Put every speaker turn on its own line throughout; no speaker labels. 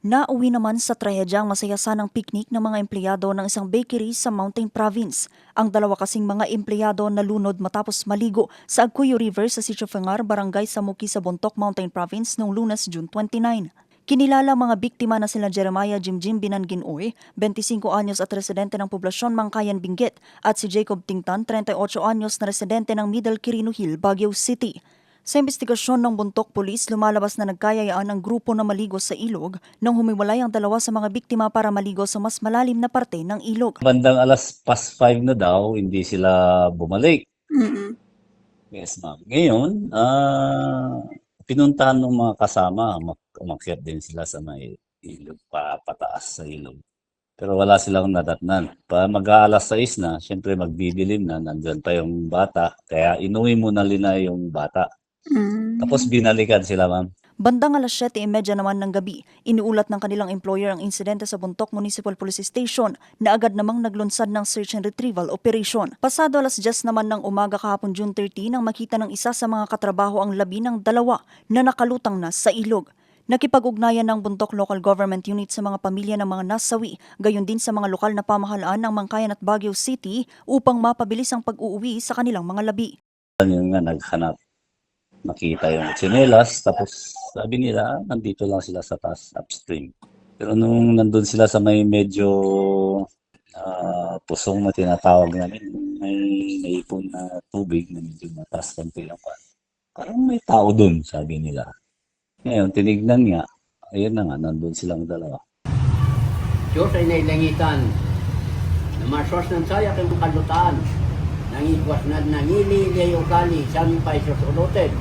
Nauwi naman sa trahedya ang masaya sanang piknik ng mga empleyado ng isang bakery sa Mountain Province. Ang dalawa kasing mga empleyado nalunod matapos maligo sa Agcuyo River sa Sitio Fengar, Barangay Samuki sa Bontoc, Mountain Province noong Lunes, June 29. Kinilala mga biktima na sila Jeremiah Jimjim Binangin-Uy, 25 anyos at residente ng poblasyon Mangkayan Benguet, at si Jacob Tingtan, 38 anyos na residente ng Middle Quirino Hill, Baguio City. Sa investigasyon ng Bontoc Police, lumalabas na nagkayayaan ang grupo na maligo sa ilog nang humiwalay ang dalawa sa mga biktima para maligo sa mas malalim na parte ng ilog.
Bandang alas past 5 na daw, hindi sila bumalik. Yes, ma'am. Ngayon, pinuntahan ng mga kasama, umakyat din sila sa may ilog, pataas sa ilog. Pero wala silang nadatnan. Mag-aalas 6 na, syempre magdidilim na, nandyan pa yung bata. Kaya inuwi muna nila yung bata. Tapos binalikan sila, ma'am.
Bandang alas 7:30 naman ng gabi, iniulat ng kanilang employer ang insidente sa Bontoc Municipal Police Station na agad namang naglunsad ng search and retrieval operation. Pasado alas 10 naman ng umaga kahapon June 30 nang makita ng isa sa mga katrabaho ang labi ng dalawa na nakalutang na sa ilog. Nakipag-ugnayan ng Bontoc Local Government Unit sa mga pamilya ng mga nasawi, gayon din sa mga lokal na pamahalaan ng Mangkayan at Baguio City upang mapabilis ang pag-uuwi sa kanilang mga labi.
Yung nga naghanap, nakita yung tsinelas, tapos sabi nila, nandito lang sila sa taas, upstream. Pero nung nandun sila sa may medyo pusong na tinatawag namin, may naipon na tubig na medyo mataas konti lang pa. Parang may tao dun, sabi nila. Ngayon, tinignan nga, ayun na nga, nandun silang dalawa.
Diyos ay nailangitan, na masos ng saya kay makalutaan, nangigwas na nangili o kali, sampay sos uloten.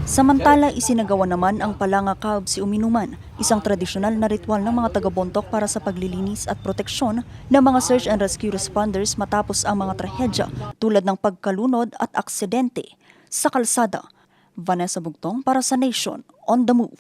Samantala, isinagawa naman ang Palanga Kaubsi Uminuman, isang tradisyonal na ritual ng mga taga-Bontoc para sa paglilinis at proteksyon ng mga search and rescue responders matapos ang mga trahedya tulad ng pagkalunod at aksidente sa kalsada. Vanessa Bugtong para sa Nation on the Move.